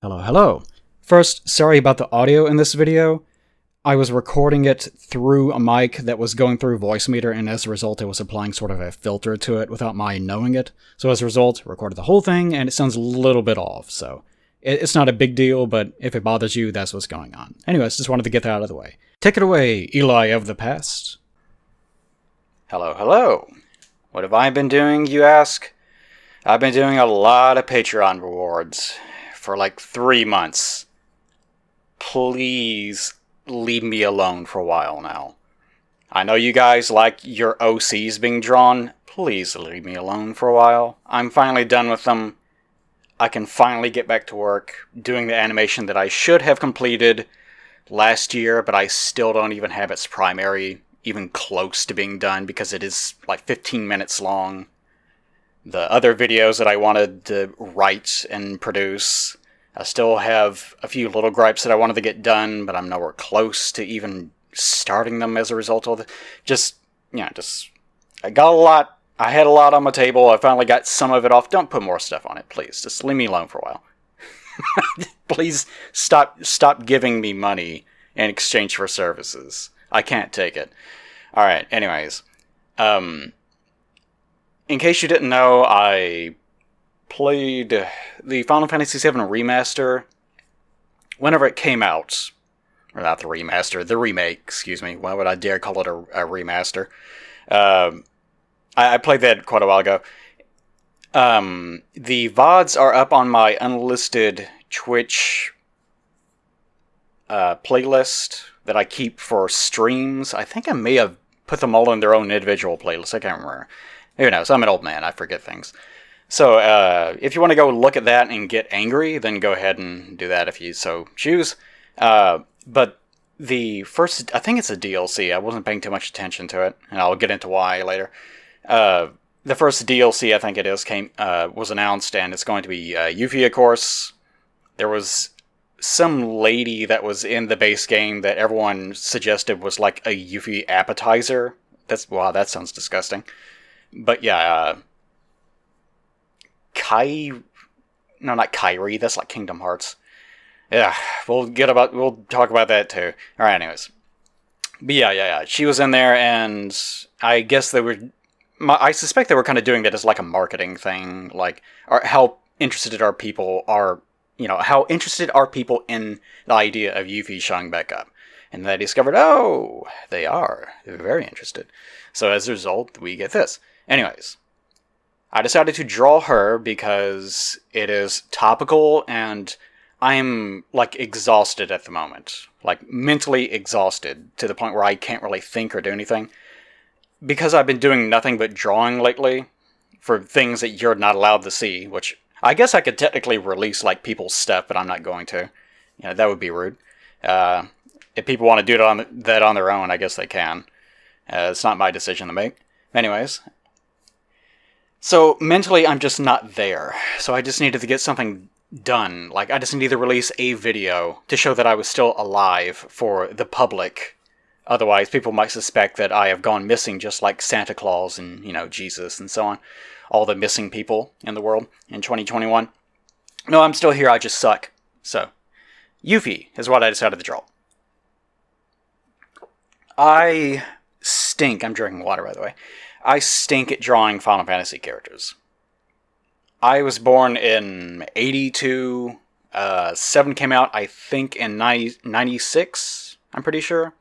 Hello, hello. First, sorry about the audio in this video. I was recording it through a mic that was going through Voicemeeter, and as a result it was applying sort of a filter to it without my knowing it. So as a result, I recorded the whole thing, and it sounds a little bit off, so it's not a big deal, but if it bothers you, that's what's going on. Anyways, just wanted to get that out of the way. Take it away, Eli of the past. Hello, hello. What have I been doing, you ask? I've been doing a lot of Patreon rewards for like 3 months. Please leave me alone for a while now. I know you guys like your OCs being drawn. Please leave me alone for a while. I'm finally done with them. I can finally get back to work doing the animation that I should have completed last year, but I still don't even have its primary even close to being done because it is like 15 minutes long. The other videos that I wanted to write and produce, I still have a few little gripes that I wanted to get done, but I'm nowhere close to even starting them as a result of it. I had a lot on my table. I finally got some of it off. Don't put more stuff on it, please. Just leave me alone for a while. Please stop giving me money in exchange for services. I can't take it. Alright, anyways. In case you didn't know, I played the Final Fantasy VII Remaster whenever it came out. Or not the remaster, the remake, excuse me. Why would I dare call it a remaster? I played that quite a while ago. The VODs are up on my unlisted Twitch playlist that I keep for streams. I think I may have put them all in their own individual playlists. I can't remember. Who knows? I'm an old man. I forget things. So, if you want to go look at that and get angry, then go ahead and do that if you so choose. But the first, I think it's a DLC. I wasn't paying too much attention to it, and I'll get into why later. The first DLC, I think it is, was announced, and it's going to be Yuffie, of course. There was some lady that was in the base game that everyone suggested was like a Yuffie appetizer. Wow, that sounds disgusting. But yeah, not Kyrie, that's like Kingdom Hearts. Yeah, we'll talk about that too. Alright, anyways. But yeah, she was in there, and I guess I suspect they were kind of doing that as like a marketing thing, like, how interested are people in the idea of Yuffie showing back up. And they discovered, they are. They're very interested. So as a result, we get this. Anyways, I decided to draw her because it is topical, and I'm, like, exhausted at the moment. Like, mentally exhausted, to the point where I can't really think or do anything. Because I've been doing nothing but drawing lately, for things that you're not allowed to see, which I guess I could technically release, like, people's stuff, but I'm not going to. That would be rude. If people want to do that on their own, I guess they can. It's not my decision to make. Anyways. So, mentally, I'm just not there. So I just needed to get something done. Like, I just needed to release a video to show that I was still alive for the public. Otherwise, people might suspect that I have gone missing, just like Santa Claus and, Jesus and so on. All the missing people in the world in 2021. No, I'm still here, I just suck. So, Yuffie is what I decided to draw. I stink. I'm drinking water, by the way. I stink at drawing Final Fantasy characters. I was born in 82. 7 came out, I think, in 96. I'm pretty sure.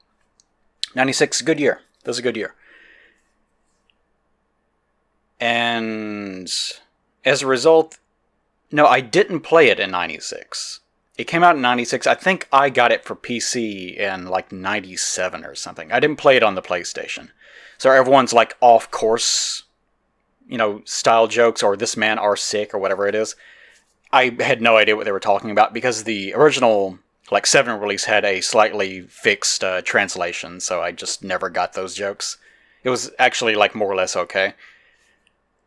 96, good year. That was a good year. And as a result, no, I didn't play it in 96. It came out in 96. I think I got it for PC in like 97 or something. I didn't play it on the PlayStation. So everyone's like off course, style jokes, or this man are sick, or whatever it is. I had no idea what they were talking about because the original 7 release had a slightly fixed translation, so I just never got those jokes. It was actually more or less okay.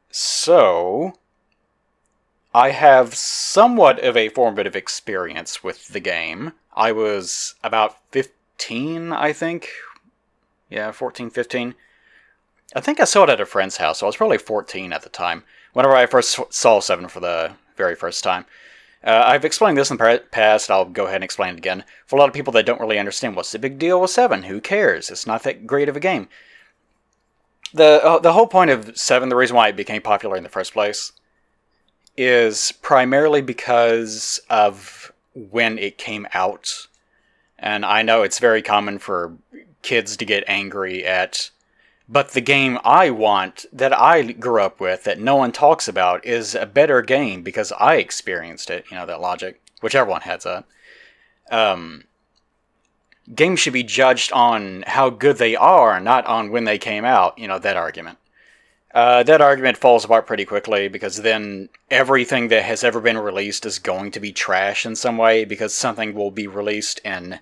So I have somewhat of a formative experience with the game. I was about 15, I think. Yeah, 14, 15. I think I saw it at a friend's house, so I was probably 14 at the time. Whenever I first saw 7 for the very first time. I've explained this in the past. I'll go ahead and explain it again. For a lot of people that don't really understand what's the big deal with 7, who cares? It's not that great of a game. The whole point of 7, the reason why it became popular in the first place, is primarily because of when it came out. And I know it's very common for kids to get angry at, but the game I want, that I grew up with, that no one talks about, is a better game because I experienced it. You know, that logic, which everyone has that. Games should be judged on how good they are, not on when they came out. You know, that argument. That argument falls apart pretty quickly, because then everything that has ever been released is going to be trash in some way, because something will be released in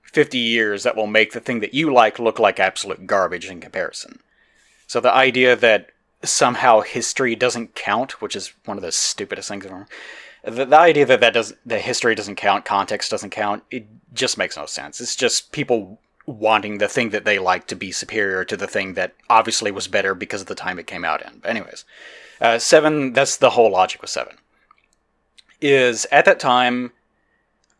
50 years that will make the thing that you like look like absolute garbage in comparison. So the idea that somehow history doesn't count, which is one of the stupidest things ever, the idea that history doesn't count, context doesn't count, it just makes no sense. It's just people wanting the thing that they like to be superior to the thing that obviously was better because of the time it came out in. But anyways, 7, that's the whole logic with 7. Is, at that time,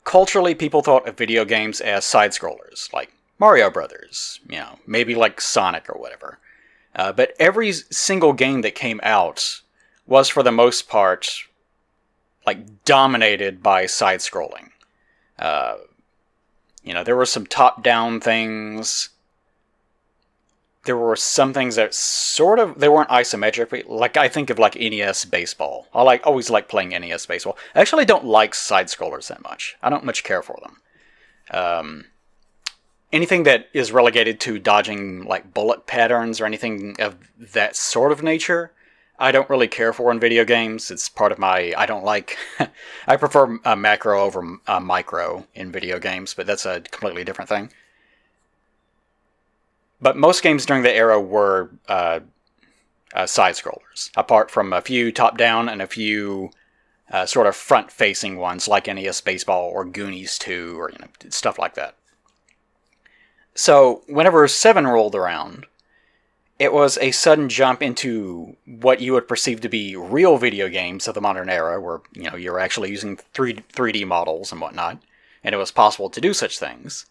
culturally people thought of video games as side-scrollers, like Mario Brothers, you know, maybe like Sonic or whatever. But every single game that came out was, for the most part, like, dominated by side-scrolling. You know, there were some top-down things. There were some things that sort of, they weren't isometric, but like, I think of like NES Baseball. Always like playing NES Baseball. I actually don't like side-scrollers that much. I don't much care for them. Anything that is relegated to dodging like bullet patterns or anything of that sort of nature, I don't really care for in video games. It's part of my, I don't like, I prefer macro over micro in video games, but that's a completely different thing. But most games during the era were side-scrollers, apart from a few top-down and a few sort of front-facing ones like NES Baseball or Goonies 2 or, you know, stuff like that. So whenever 7 rolled around, it was a sudden jump into what you would perceive to be real video games of the modern era, where, you know, you're actually using 3D models and whatnot, and it was possible to do such things.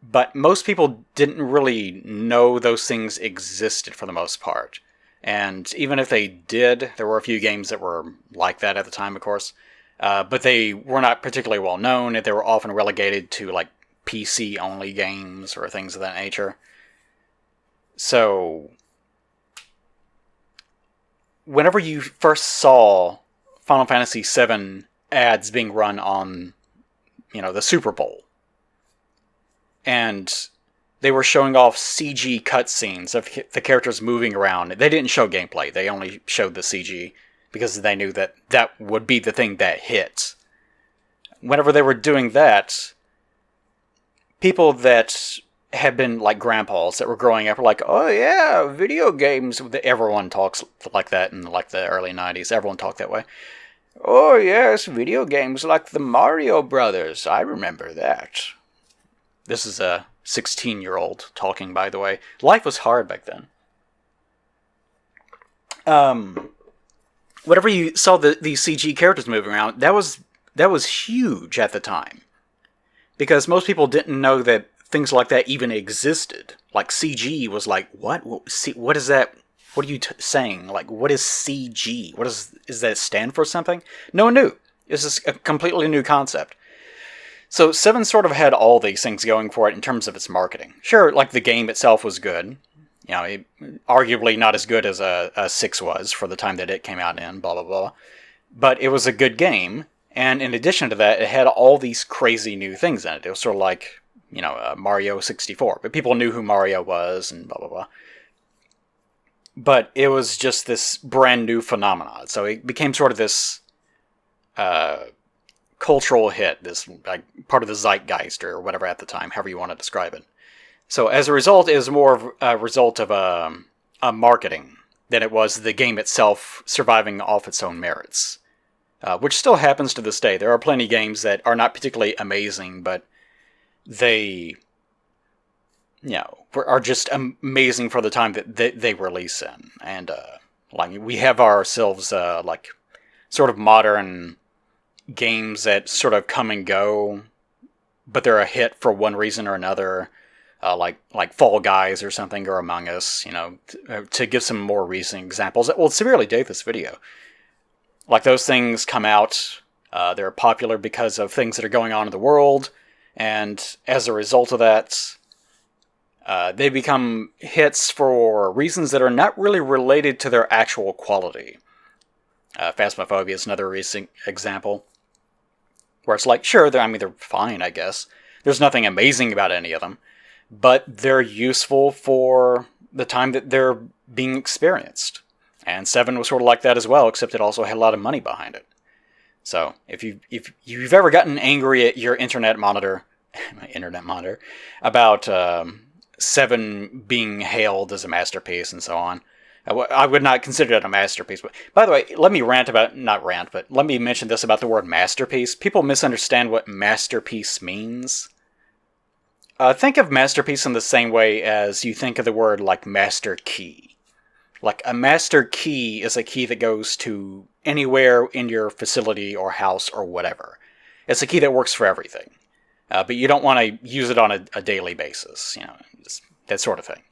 But most people didn't really know those things existed for the most part. And even if they did, there were a few games that were like that at the time, of course. But they were not particularly well known, and they were often relegated to like PC-only games or things of that nature. So, whenever you first saw Final Fantasy VII ads being run on, you know, the Super Bowl, and they were showing off CG cutscenes of the characters moving around. They didn't show gameplay. They only showed the CG because they knew that that would be the thing that hit. Whenever they were doing that, people that had been like grandpas that were growing up were like, oh yeah, video games. Everyone talks like that in like the early 90s. Everyone talked that way. Oh yes, video games like the Mario Brothers. I remember that. This is a 16-year-old talking, by the way. Life was hard back then. Whenever you saw these CG characters moving around, that was huge at the time. Because most people didn't know that things like that even existed. Like, CG was like, what? What is that? What are you saying? Like, what is CG? Is that stand for something? No one knew. This is a completely new concept. So 7 sort of had all these things going for it in terms of its marketing. Sure, like the game itself was good. You know, arguably not as good as a 6 was for the time that it came out in, blah, blah, blah. But it was a good game, and in addition to that, it had all these crazy new things in it. It was sort of like, you know, Mario 64. But people knew who Mario was, and blah, blah, blah. But it was just this brand new phenomenon. So it became sort of this cultural hit, this like part of the zeitgeist or whatever at the time, however you want to describe it. So as a result, it was more of a result of a marketing than it was the game itself surviving off its own merits, which still happens to this day. There are plenty of games that are not particularly amazing, but they, you know, are just amazing for the time that they release in. And like we have ourselves like sort of modern games that sort of come and go, but they're a hit for one reason or another, like Fall Guys or something, or Among Us, to give some more recent examples that will severely date this video. Like, those things come out, they're popular because of things that are going on in the world, and as a result of that, they become hits for reasons that are not really related to their actual quality. Phasmophobia is another recent example, where it's like, sure, they're fine, I guess. There's nothing amazing about any of them, but they're useful for the time that they're being experienced. And 7 was sort of like that as well, except it also had a lot of money behind it. So, if you've ever gotten angry at your internet monitor, about 7 being hailed as a masterpiece and so on, I would not consider it a masterpiece. But, by the way, let me let me mention this about the word masterpiece. People misunderstand what masterpiece means. Think of masterpiece in the same way as you think of the word, like, master key. Like, a master key is a key that goes to anywhere in your facility or house or whatever. It's a key that works for everything. But you don't want to use it on a daily basis, that sort of thing.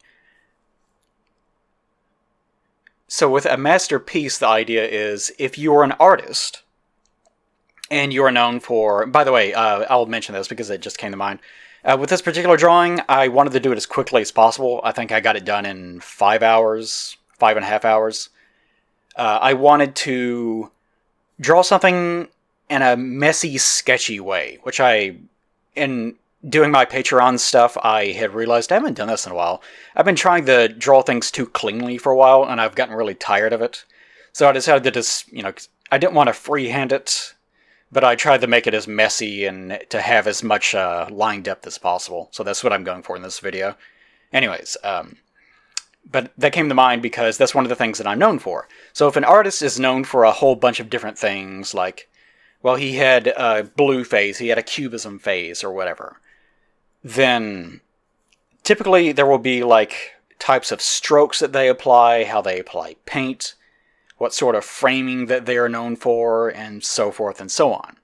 So with a masterpiece, the idea is, if you're an artist, and you are known for... By the way, I'll mention this because it just came to mind. With this particular drawing, I wanted to do it as quickly as possible. I think I got it done in 5 hours, 5.5 hours. I wanted to draw something in a messy, sketchy way, which in doing my Patreon stuff, I had realized I haven't done this in a while. I've been trying to draw things too cleanly for a while, and I've gotten really tired of it. So I decided to just, I didn't want to freehand it, but I tried to make it as messy and to have as much line depth as possible. So that's what I'm going for in this video. Anyways, but that came to mind because that's one of the things that I'm known for. So if an artist is known for a whole bunch of different things, like, well, he had a blue phase, he had a cubism phase, or whatever, then typically there will be, like, types of strokes that they apply, how they apply paint, what sort of framing that they are known for, and so forth and so on.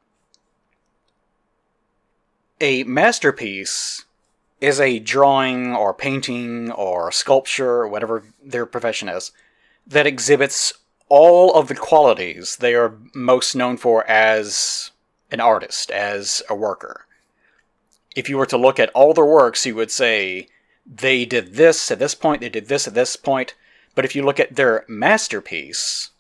A masterpiece is a drawing or painting or sculpture, or whatever their profession is, that exhibits all of the qualities they are most known for as an artist, as a worker. If you were to look at all their works, you would say, they did this at this point, they did this at this point. But if you look at their masterpiece,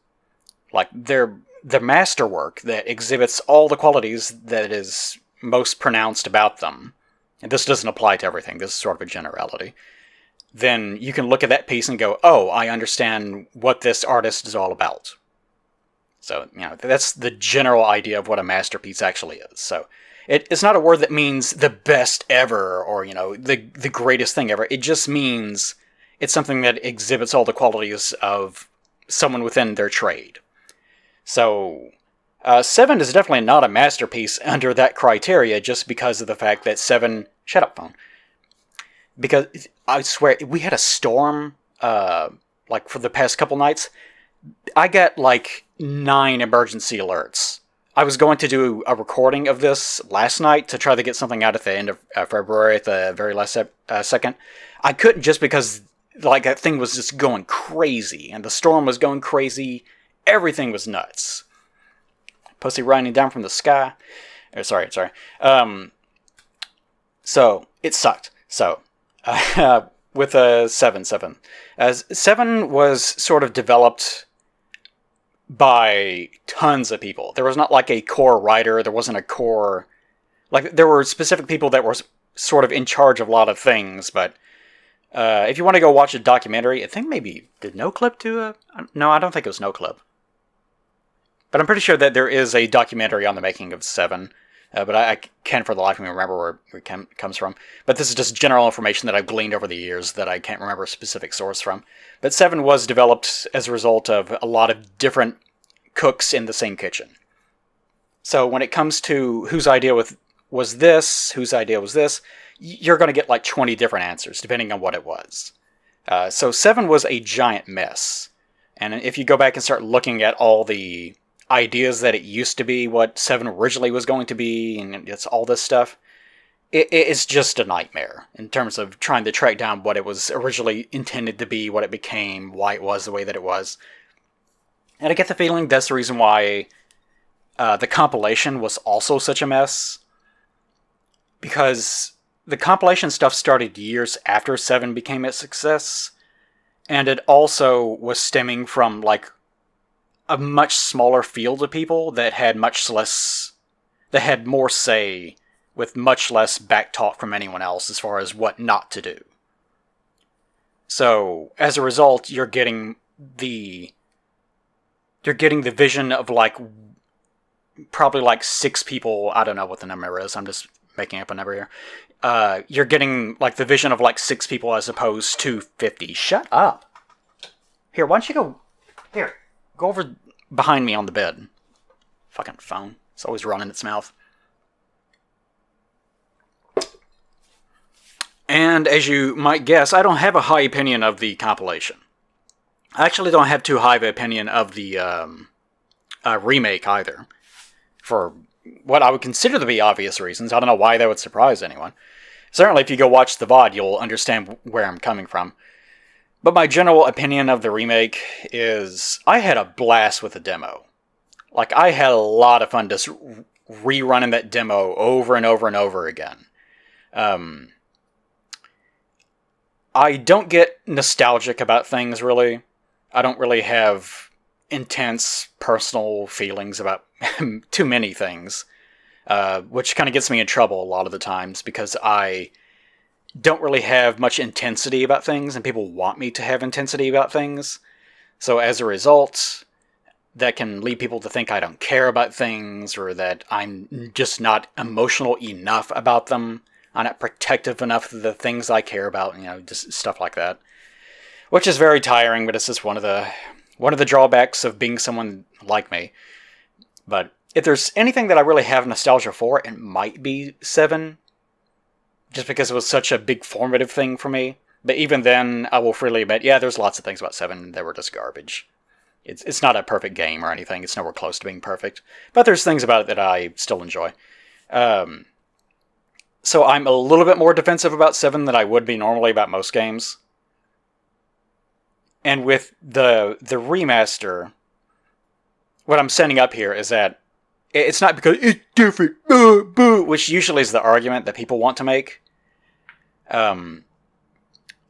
like the masterwork that exhibits all the qualities that is most pronounced about them, and this doesn't apply to everything, this is sort of a generality, then you can look at that piece and go, oh, I understand what this artist is all about. So, that's the general idea of what a masterpiece actually is. So, it's not a word that means the best ever, or, the greatest thing ever. It just means it's something that exhibits all the qualities of someone within their trade. So, 7 is definitely not a masterpiece under that criteria, just because of the fact that 7... Shut up, phone. Because, I swear, we had a storm, for the past couple nights. I got, 9 emergency alerts. I was going to do a recording of this last night to try to get something out at the end of February, at the very last second. I couldn't, just because, that thing was just going crazy, and the storm was going crazy. Everything was nuts. Pussy raining down from the sky. Sorry. So, it sucked. So, with 7. 7 was sort of developed by tons of people. There was not a core writer, there wasn't a core... there were specific people that were sort of in charge of a lot of things, but if you want to go watch a documentary, I think maybe... Did NoClip do a... No, I don't think it was NoClip. But I'm pretty sure that there is a documentary on the making of 7, but I can't for the life of me remember where it comes from. But this is just general information that I've gleaned over the years that I can't remember a specific source from. But 7 was developed as a result of a lot of different cooks in the same kitchen. So when it comes to whose idea was this, whose idea was this, you're going to get 20 different answers, depending on what it was. So 7 was a giant mess. And if you go back and start looking at all the ideas that it used to be what 7 originally was going to be, and it's all this stuff. It's just a nightmare in terms of trying to track down what it was originally intended to be, what it became, why it was the way that it was. And I get the feeling that's the reason why the compilation was also such a mess. Because the compilation stuff started years after 7 became a success, and it also was stemming from, like, a much smaller field of people that had more say, with much less backtalk from anyone else as far as what not to do. So, as a result, you're getting the vision of, like, probably like 6 people. I don't know what the number is, I'm just making up a number here. You're getting, like, the vision of, like, 6 people as opposed to 50. Shut up. Here, why don't you go... Here, go over behind me on the bed. Fucking phone. It's always running its mouth. And as you might guess, I don't have a high opinion of the compilation. I actually don't have too high of an opinion of the remake either. For what I would consider to be obvious reasons. I don't know why that would surprise anyone. Certainly if you go watch the VOD, you'll understand where I'm coming from. But my general opinion of the remake is, I had a blast with the demo. Like, I had a lot of fun just rerunning that demo over and over and over again. I don't get nostalgic about things, really. I don't really have intense personal feelings about too many things. Which kind of gets me in trouble a lot of the times, because I don't really have much intensity about things, and people want me to have intensity about things. So as a result, that can lead people to think I don't care about things, or that I'm just not emotional enough about them. I'm not protective enough of the things I care about, just stuff like that. Which is very tiring, but it's just one of the drawbacks of being someone like me. But if there's anything that I really have nostalgia for, it might be 7. Just because it was such a big formative thing for me. But even then, I will freely admit, yeah, there's lots of things about 7 that were just garbage. It's not a perfect game or anything. It's nowhere close to being perfect. But there's things about it that I still enjoy. So I'm a little bit more defensive about 7 than I would be normally about most games. And with the remaster, what I'm setting up here is that it's not because it's different, which usually is the argument that people want to make.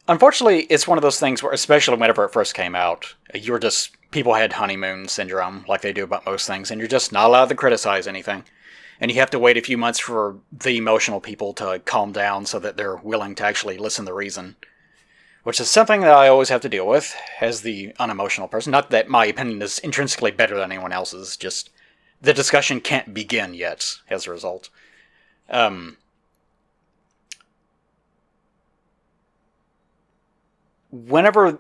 Unfortunately, it's one of those things where, especially whenever it first came out, people had honeymoon syndrome, like they do about most things, and you're just not allowed to criticize anything. And you have to wait a few months for the emotional people to calm down so that they're willing to actually listen to reason. Which is something that I always have to deal with, as the unemotional person. Not that my opinion is intrinsically better than anyone else's, just the discussion can't begin yet, as a result. Whenever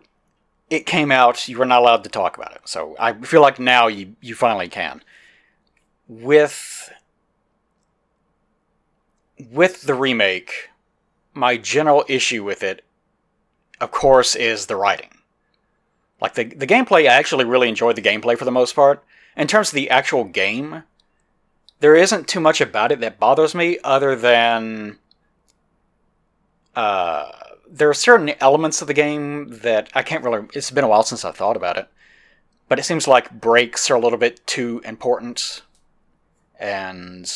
it came out, you were not allowed to talk about it. So I feel like now you finally can. With the remake, my general issue with it, of course, is the writing. Like, the gameplay, I actually really enjoyed the gameplay for the most part. In terms of the actual game, there isn't too much about it that bothers me, other than there are certain elements of the game that I can't really... It's been a while since I thought about it. But it seems like breaks are a little bit too important. And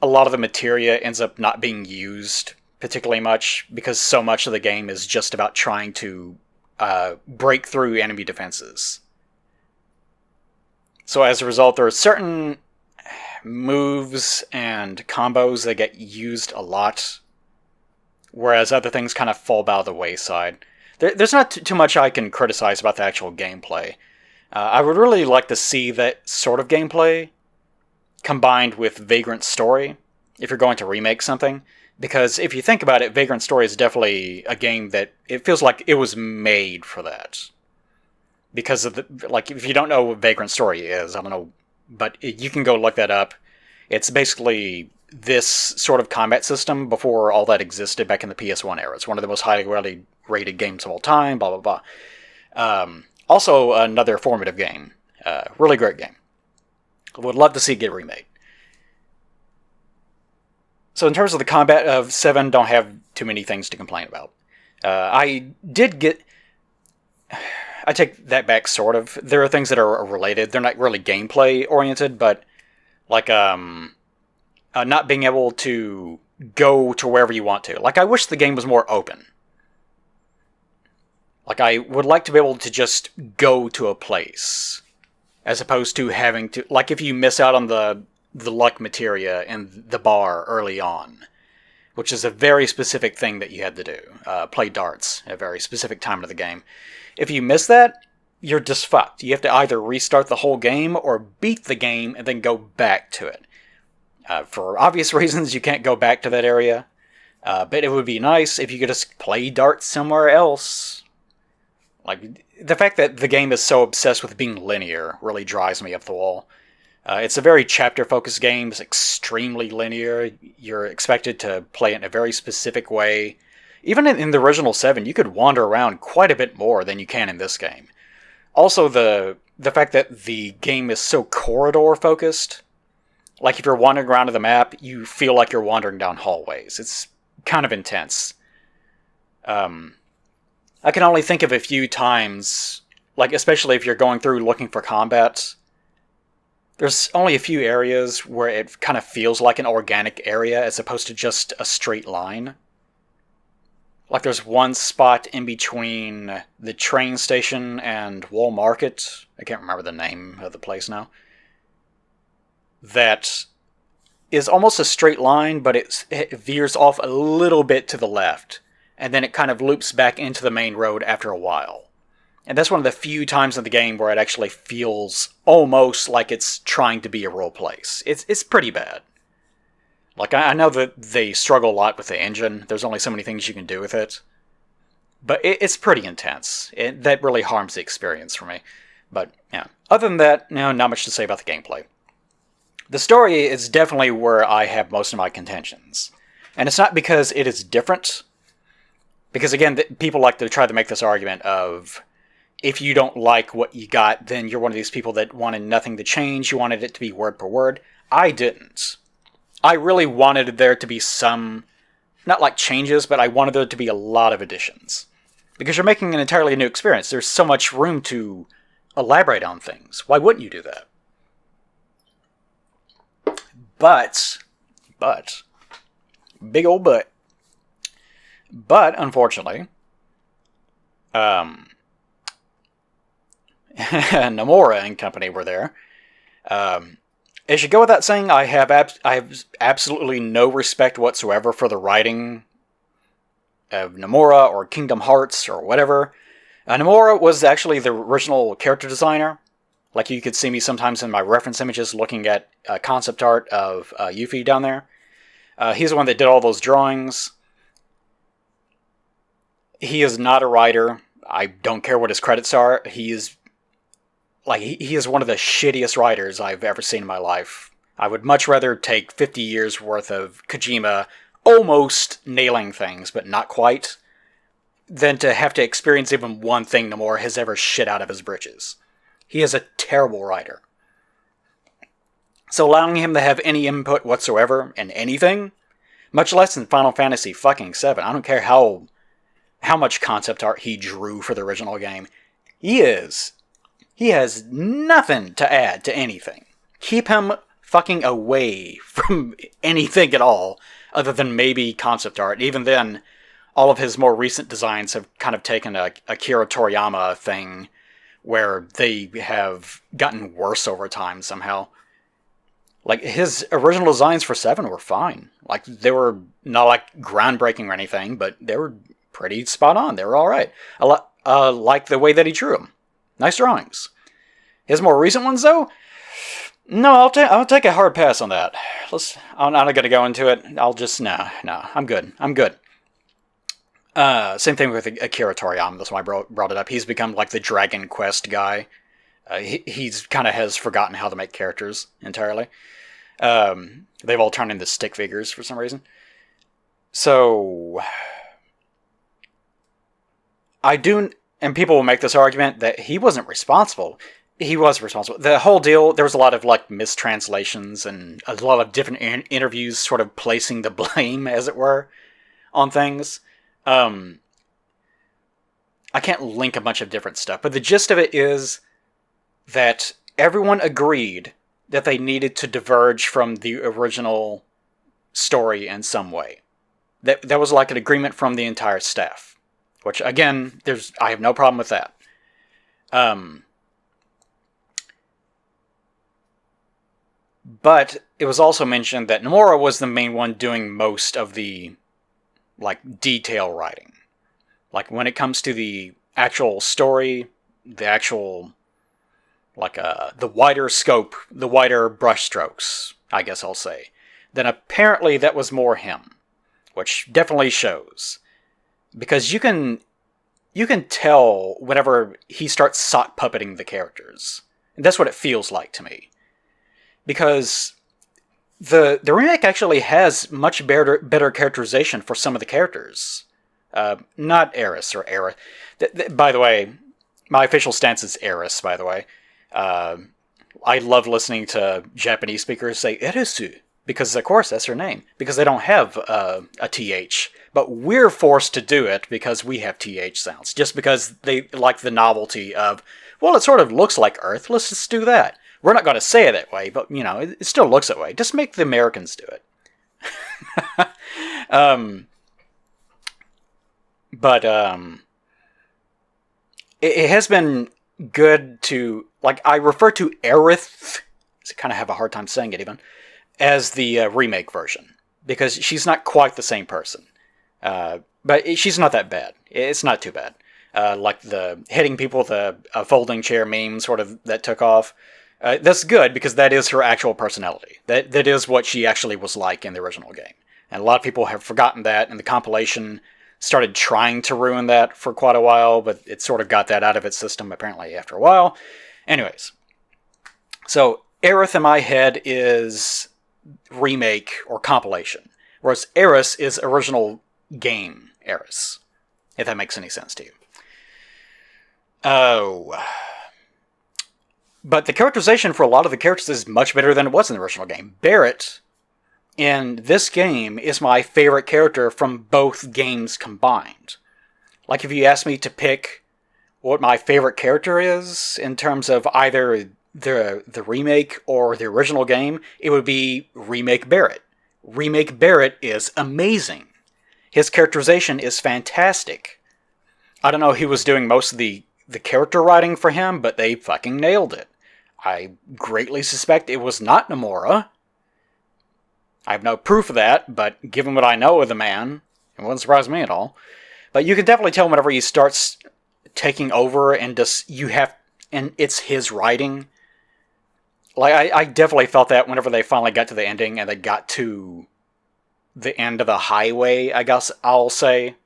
a lot of the materia ends up not being used particularly much, because so much of the game is just about trying to break through enemy defenses. So as a result, there are certain moves and combos that get used a lot, whereas other things kind of fall by the wayside. There's not too much I can criticize about the actual gameplay. I would really like to see that sort of gameplay combined with Vagrant Story, if you're going to remake something. Because if you think about it, Vagrant Story is definitely a game that it feels like it was made for that. Because of if you don't know what Vagrant Story is, I don't know, but you can go look that up. It's basically this sort of combat system before all that existed back in the PS1 era. It's one of the most highly rated games of all time, blah, blah, blah. Also, another formative game. Really great game. Would love to see it get remade. So in terms of the combat of 7, don't have too many things to complain about. I take that back, sort of. There are things that are related. They're not really gameplay oriented, but like not being able to go to wherever you want to. Like, I wish the game was more open. Like, I would like to be able to just go to a place, as opposed to having to... Like, if you miss out on the luck materia in the bar early on, which is a very specific thing that you had to do. Play darts at a very specific time of the game. If you miss that, you're just fucked. You have to either restart the whole game or beat the game and then go back to it. For obvious reasons, you can't go back to that area. But it would be nice if you could just play darts somewhere else. Like, the fact that the game is so obsessed with being linear really drives me up the wall. It's a very chapter-focused game. It's extremely linear. You're expected to play it in a very specific way. Even in the original 7, you could wander around quite a bit more than you can in this game. Also, the fact that the game is so corridor-focused. Like, if you're wandering around the map, you feel like you're wandering down hallways. It's kind of intense. I can only think of a few times, like, especially if you're going through looking for combat... There's only a few areas where it kind of feels like an organic area as opposed to just a straight line. Like, there's one spot in between the train station and Wall Market. I can't remember the name of the place now. That is almost a straight line, but it veers off a little bit to the left. And then it kind of loops back into the main road after a while. And that's one of the few times in the game where it actually feels almost like it's trying to be a real place. It's pretty bad. Like, I know that they struggle a lot with the engine. There's only so many things you can do with it. But it's pretty intense. That really harms the experience for me. But, yeah. Other than that, no, not much to say about the gameplay. The story is definitely where I have most of my contentions. And it's not because it is different. Because, again, people like to try to make this argument of... If you don't like what you got, then you're one of these people that wanted nothing to change. You wanted it to be word per word. I didn't. I really wanted there to be some, not like changes, but I wanted there to be a lot of additions. Because you're making an entirely new experience. There's so much room to elaborate on things. Why wouldn't you do that? But, big old but. But, unfortunately, Nomura and company were there. It should go without saying, I have absolutely no respect whatsoever for the writing of Nomura or Kingdom Hearts or whatever. Nomura was actually the original character designer. Like, you could see me sometimes in my reference images looking at concept art of Yuffie down there. He's the one that did all those drawings. He is not a writer. I don't care what his credits are. He is one of the shittiest writers I've ever seen in my life. I would much rather take 50 years worth of Kojima almost nailing things, but not quite, than to have to experience even one thing Nomura has ever shit out of his britches. He is a terrible writer. So allowing him to have any input whatsoever in anything, much less in Final Fantasy fucking VII, I don't care how much concept art he drew for the original game, he has nothing to add to anything. Keep him fucking away from anything at all, other than maybe concept art. Even then, all of his more recent designs have kind of taken a Akira Toriyama thing, where they have gotten worse over time somehow. Like, his original designs for 7 were fine. Like, they were not, like, groundbreaking or anything, but they were pretty spot on. They were alright. I like the way that he drew them. Nice drawings. His more recent ones, though? No, I'll take a hard pass on that. I'm not going to go into it. I'll just... No, I'm good. Same thing with Akira Toriyama. That's why I brought it up. He's become like the Dragon Quest guy. He's kind of has forgotten how to make characters entirely. They've all turned into stick figures for some reason. So... I do... And people will make this argument that he wasn't responsible. he was responsible. The whole deal, there was a lot of like mistranslations and a lot of different interviews sort of placing the blame, as it were, on things. I can't link a bunch of different stuff, but the gist of it is that everyone agreed that they needed to diverge from the original story in some way. That was like an agreement from the entire staff, which again, I have no problem with that. But it was also mentioned that Nomura was the main one doing most of the like detail writing. Like when it comes to the actual story, the actual like the wider scope, the wider brushstrokes, I guess I'll say, then apparently that was more him, which definitely shows. Because you can tell whenever he starts sock puppeting the characters. And that's what it feels like to me. Because the remake actually has much better characterization for some of the characters. Not Eris or Era. By the way, my official stance is Eris, by the way. I love listening to Japanese speakers say Erisu, because of course that's her name, because they don't have a TH. But we're forced to do it because we have TH sounds, just because they like the novelty of, well, it sort of looks like Earth, let's just do that. We're not going to say it that way, but, you know, it still looks that way. Just make the Americans do it. It has been good to, like, I refer to Aerith, I kind of have a hard time saying it even, as the remake version, because she's not quite the same person. But she's not that bad. It's not too bad. Like the hitting people with a folding chair meme sort of that took off. That's good, because that is her actual personality. That is what she actually was like in the original game. And a lot of people have forgotten that, and the compilation started trying to ruin that for quite a while, but it sort of got that out of its system apparently after a while. Anyways, so Aerith in my head is remake or compilation, whereas Eris is original game Eris, if that makes any sense to you. Oh... But the characterization for a lot of the characters is much better than it was in the original game. Barret, in this game, is my favorite character from both games combined. Like, if you ask me to pick what my favorite character is, in terms of either the remake or the original game, it would be Remake Barret. Remake Barret is amazing. His characterization is fantastic. I don't know who was doing most of the character writing for him, but they fucking nailed it. I greatly suspect it was not Nomura. I have no proof of that, but given what I know of the man, it wouldn't surprise me at all. But you can definitely tell whenever he starts taking over and and it's his writing. Like, I definitely felt that whenever they finally got to the ending and they got to the end of the highway, I guess I'll say.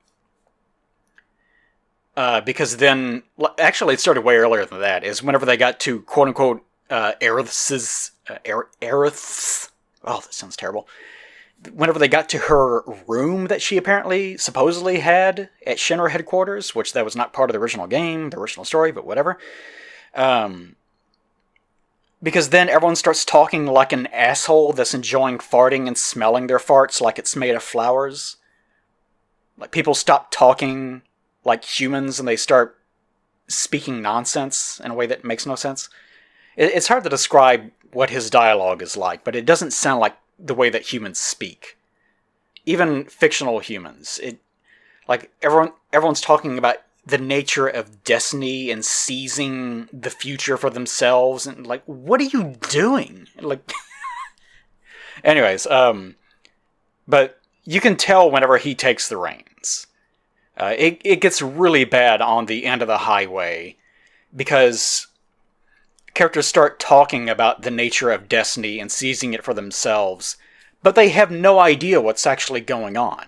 Because then, actually it started way earlier than that, is whenever they got to quote-unquote Aerith's, oh, that sounds terrible. Whenever they got to her room that she supposedly had at Shinra headquarters, which that was not part of the original game, the original story, but whatever. Because then everyone starts talking like an asshole that's enjoying farting and smelling their farts like it's made of flowers. Like, people stop talking like humans and they start speaking nonsense in a way that makes no sense. It's hard to describe what his dialogue is like, but it doesn't sound like the way that humans speak. Even fictional humans. Like, everyone's talking about the nature of destiny and seizing the future for themselves, and like, what are you doing? Like, anyways, but you can tell whenever he takes the reins. It gets really bad on the end of the highway, because characters start talking about the nature of destiny and seizing it for themselves, but they have no idea what's actually going on.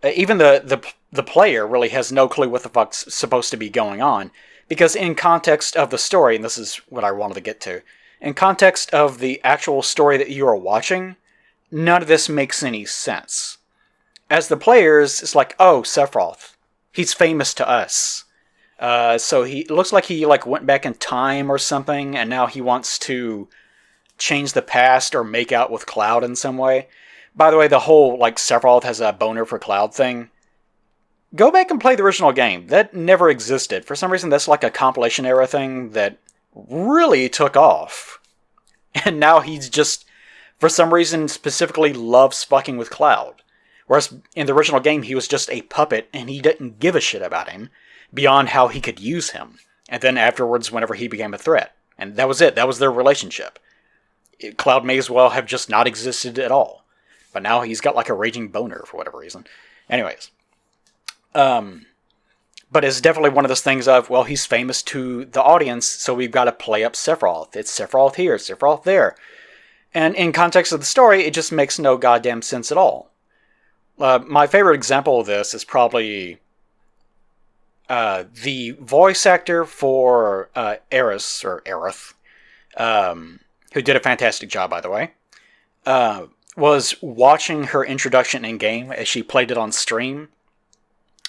Even the player really has no clue what the fuck's supposed to be going on, because in context of the story, and this is what I wanted to get to, in context of the actual story that you are watching, none of this makes any sense. As the players, it's like, oh, Sephiroth, he's famous to us. So it looks like he like went back in time or something, and now he wants to change the past or make out with Cloud in some way. By the way, the whole like Sephiroth has a boner for Cloud thing. Go back and play the original game. That never existed. For some reason, that's like a compilation era thing that really took off. And now he's just, for some reason, specifically loves fucking with Cloud. Whereas in the original game, he was just a puppet and he didn't give a shit about him beyond how he could use him. And then afterwards, whenever he became a threat. And that was it. That was their relationship. Cloud may as well have just not existed at all. But now he's got like a raging boner for whatever reason. Anyways. But it's definitely one of those things of, well, he's famous to the audience, so we've got to play up Sephiroth. It's Sephiroth here, Sephiroth there. And in context of the story, it just makes no goddamn sense at all. My favorite example of this is probably the voice actor for Aerith, who did a fantastic job, by the way, was watching her introduction in-game as she played it on stream.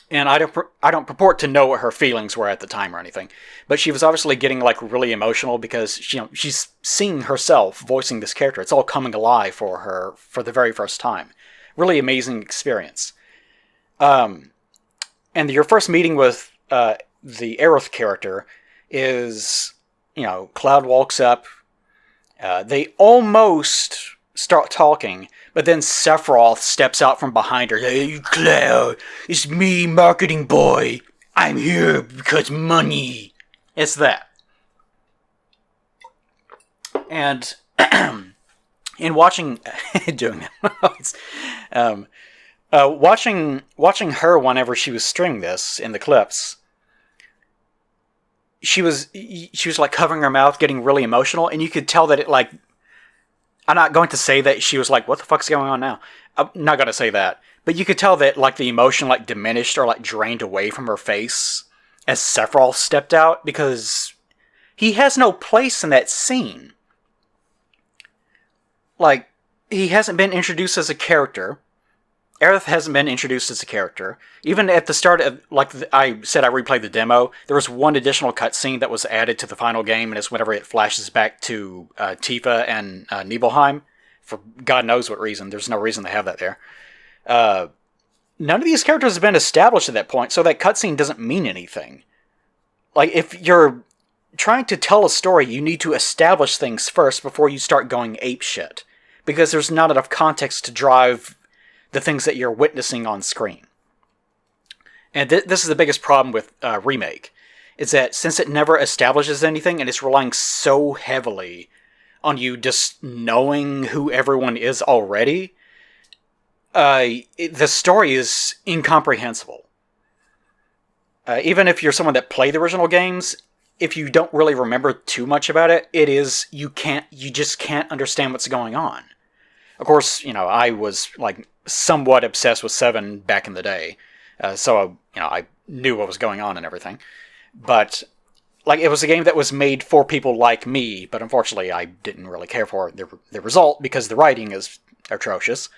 And I don't purport to know what her feelings were at the time or anything, but she was obviously getting like really emotional because she's seeing herself voicing this character. It's all coming alive for her for the very first time. Really amazing experience. And your first meeting with the Aerith character is, Cloud walks up. They almost start talking, but then Sephiroth steps out from behind her. Hey, Cloud, it's me, marketing boy. I'm here because money. It's that. And in watching, doing that, watching her whenever she was streaming this in the clips, she was like covering her mouth, getting really emotional, and you could tell that it like. I'm not going to say that she was like, what the fuck's going on now? I'm not going to say that. But you could tell that like the emotion like diminished or like drained away from her face as Sephiroth stepped out because he has no place in that scene. Like, he hasn't been introduced as a character. Aerith hasn't been introduced as a character. Even at the start of, like I said, I replayed the demo. There was one additional cutscene that was added to the final game, and it's whenever it flashes back to Tifa and Nibelheim. For God knows what reason. There's no reason to have that there. None of these characters have been established at that point, so that cutscene doesn't mean anything. Like, if you're trying to tell a story, you need to establish things first before you start going apeshit. Because there's not enough context to drive the things that you're witnessing on screen. And this is the biggest problem with Remake, is that since it never establishes anything and it's relying so heavily on you just knowing who everyone is already, the story is incomprehensible. Even if you're someone that played the original games, if you don't really remember too much about it, you just can't understand what's going on. Of course, I was like somewhat obsessed with 7 back in the day, so I knew what was going on and everything. But like, it was a game that was made for people like me, but unfortunately, I didn't really care for the result because the writing is atrocious.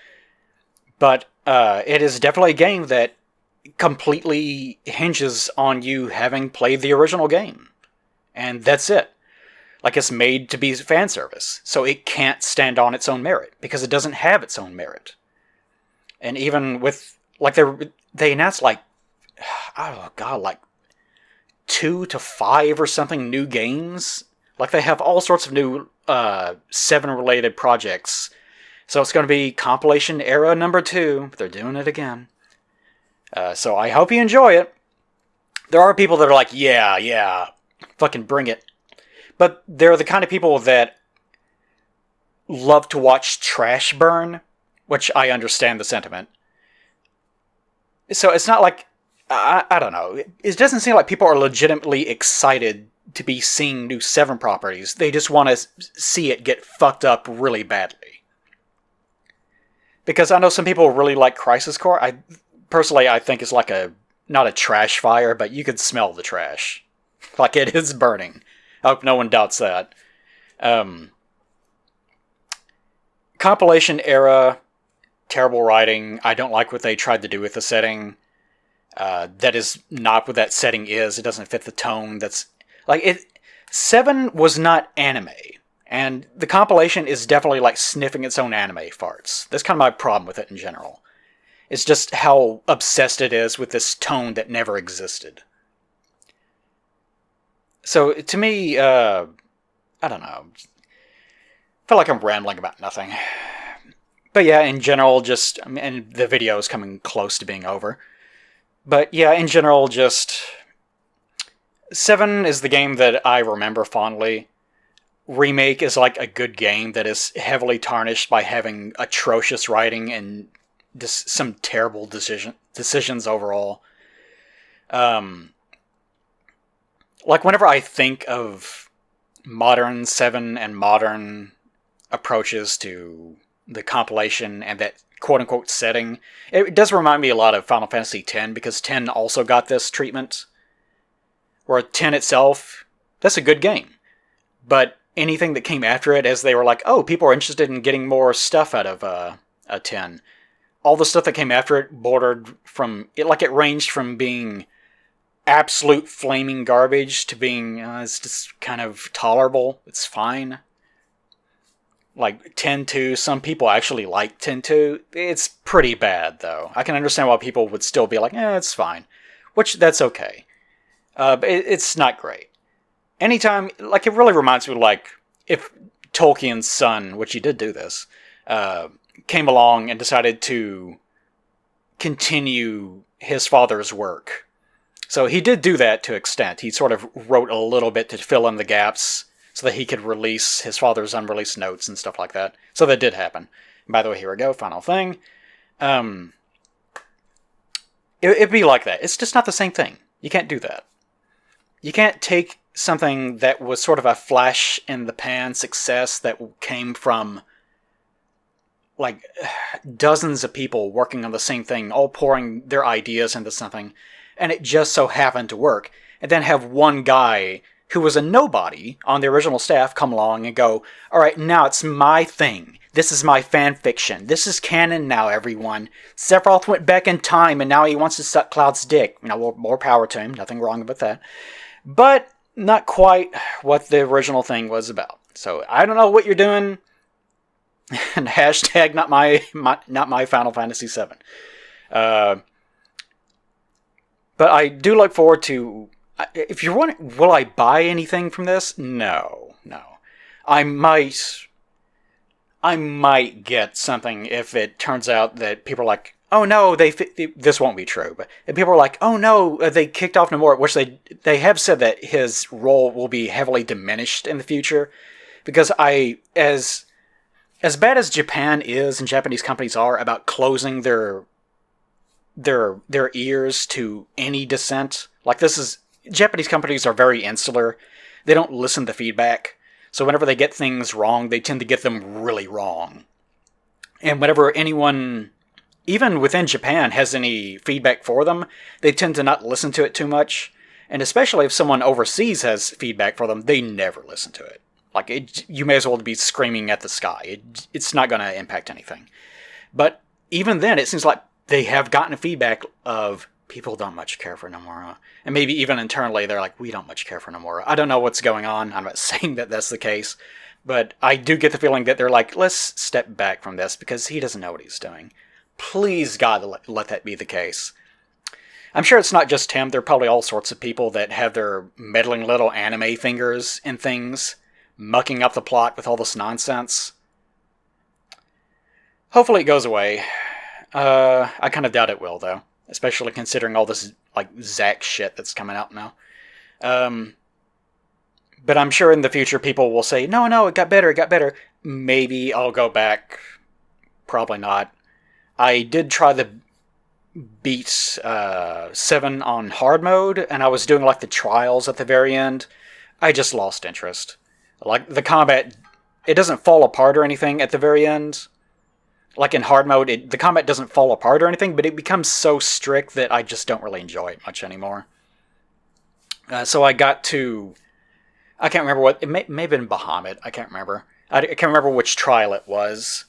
But it is definitely a game that completely hinges on you having played the original game, and that's it. Like, it's made to be fan service, so it can't stand on its own merit, because it doesn't have its own merit. And even with, like, they announced, like, oh god, like 2 to 5 or something new games. Like, they have all sorts of new 7-related projects. So it's going to be compilation era number 2. They're doing it again. So I hope you enjoy it. There are people that are like, yeah, fucking bring it. But they're the kind of people that love to watch trash burn, which I understand the sentiment. So it's not like, I don't know, it doesn't seem like people are legitimately excited to be seeing new 7 properties. They just want to see it get fucked up really badly. Because I know some people really like Crisis Core. Personally, I think it's like not a trash fire, but you can smell the trash. Like, it is burning. I hope no one doubts that. Compilation era, terrible writing. I don't like what they tried to do with the setting. that is not what that setting is. It doesn't fit the tone. That's like it. 7 was not anime, and the compilation is definitely like sniffing its own anime farts. That's kind of my problem with it in general. It's just how obsessed it is with this tone that never existed. So to me, I don't know. I feel like I'm rambling about nothing. But yeah, in general, just, and the video is coming close to being over. But yeah, in general, just 7 is the game that I remember fondly. Remake is like a good game that is heavily tarnished by having atrocious writing and just some terrible decisions overall. Like whenever I think of modern 7 and modern approaches to the compilation and that quote-unquote setting, it does remind me a lot of Final Fantasy X, because 10 also got this treatment, where 10 itself, that's a good game. But anything that came after it, as they were like, oh, people are interested in getting more stuff out of a 10, all the stuff that came after it bordered from, it ranged from being absolute flaming garbage to being, it's just kind of tolerable, it's fine. Like 10-2, some people actually like 10-2. It's pretty bad, though. I can understand why people would still be like, it's fine. Which, that's okay. But it's not great. Anytime, like, it really reminds me, like, if Tolkien's son, which he did do this, came along and decided to continue his father's work. So he did do that to an extent. He sort of wrote a little bit to fill in the gaps so that he could release his father's unreleased notes and stuff like that. So that did happen. And by the way, here we go, final thing. It'd be like that. It's just not the same thing. You can't do that. You can't take something that was sort of a flash-in-the-pan success that came from like dozens of people working on the same thing, all pouring their ideas into something, and it just so happened to work, and then have one guy who was a nobody on the original staff come along and go, all right, now it's my thing. This is my fan fiction. This is canon now, everyone. Sephiroth went back in time, and now he wants to suck Cloud's dick. You know, more power to him. Nothing wrong with that. But not quite what the original thing was about. So I don't know what you're doing. And hashtag not my Final Fantasy VII. But I do look forward to, if you're wondering, will I buy anything from this? No. I might get something if it turns out that people are like, oh no, this won't be true, but if people are like, oh no, they kicked off Nomura, which they have said that his role will be heavily diminished in the future, because as bad as Japan is and Japanese companies are about closing their ears to any dissent, like Japanese companies are very insular. They don't listen to feedback. So whenever they get things wrong, they tend to get them really wrong. And whenever anyone, even within Japan, has any feedback for them, they tend to not listen to it too much. And especially if someone overseas has feedback for them, they never listen to it. Like, you may as well be screaming at the sky. It's not going to impact anything. But even then, it seems like they have gotten feedback of people don't much care for Nomura. And maybe even internally, they're like, we don't much care for Nomura. I don't know what's going on. I'm not saying that that's the case. But I do get the feeling that they're like, let's step back from this because he doesn't know what he's doing. Please, God, let that be the case. I'm sure it's not just him. There are probably all sorts of people that have their meddling little anime fingers in things, mucking up the plot with all this nonsense. Hopefully it goes away. I kind of doubt it will, though. Especially considering all this, like, Zack shit that's coming out now. But I'm sure in the future people will say, no, it got better. Maybe I'll go back. Probably not. I did try the beat 7 on hard mode, and I was doing, like, the trials at the very end. I just lost interest. Like, the combat, it doesn't fall apart or anything at the very end. Like in hard mode, the combat doesn't fall apart or anything, but it becomes so strict that I just don't really enjoy it much anymore. So I got to, I can't remember what, it may have been Bahamut, I can't remember. I can't remember which trial it was.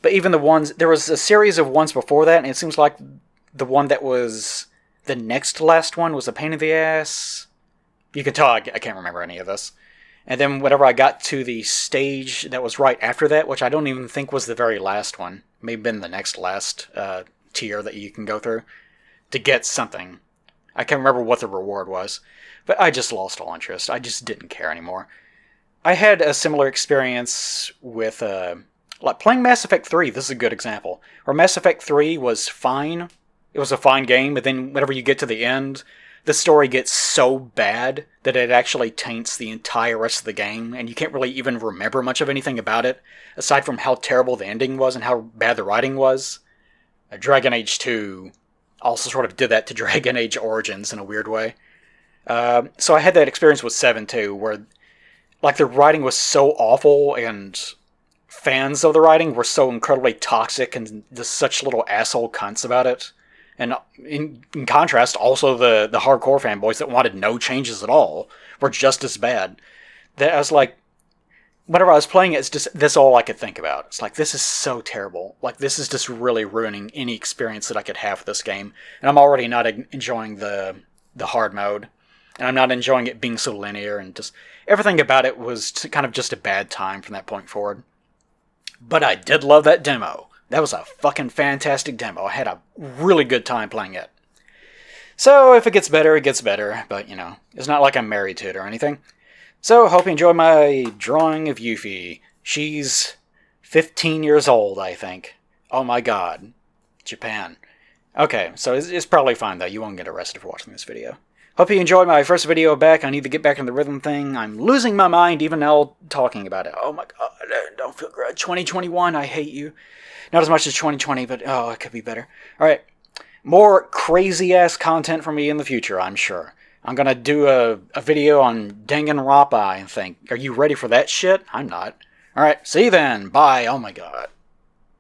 But even the ones, there was a series of ones before that, and it seems like the one that was the next last one was a pain in the ass. You can tell I can't remember any of this. And then whenever I got to the stage that was right after that, which I don't even think was the very last one, may have been the next last tier that you can go through to get something. I can't remember what the reward was, but I just lost all interest. I just didn't care anymore. I had a similar experience with like playing Mass Effect 3. This is a good example. Where Mass Effect 3 was fine. It was a fine game, but then whenever you get to the end, the story gets so bad that it actually taints the entire rest of the game, and you can't really even remember much of anything about it, aside from how terrible the ending was and how bad the writing was. Dragon Age 2 also sort of did that to Dragon Age Origins in a weird way. So I had that experience with 7 too, where like the writing was so awful, and fans of the writing were so incredibly toxic and just such little asshole cunts about it. And in contrast, also the hardcore fanboys that wanted no changes at all were just as bad. That I was like, whenever I was playing it, it's just that's all I could think about. It's like, this is so terrible. Like, this is just really ruining any experience that I could have with this game. And I'm already not enjoying the hard mode. And I'm not enjoying it being so linear, and just everything about it was kind of just a bad time from that point forward. But I did love that demo. That was a fucking fantastic demo. I had a really good time playing it. So if it gets better, it gets better. But, you know, it's not like I'm married to it or anything. So hope you enjoy my drawing of Yuffie. She's 15 years old, I think. Oh my god. Japan. Okay, so it's probably fine, though. You won't get arrested for watching this video. Hope you enjoyed my first video back. I need to get back in the rhythm thing. I'm losing my mind even now talking about it. Oh my god, I don't feel good. 2021, I hate you. Not as much as 2020, but oh, it could be better. Alright, more crazy-ass content from me in the future, I'm sure. I'm gonna do a video on Danganronpa, I think. Are you ready for that shit? I'm not. Alright, see you then. Bye. Oh my god.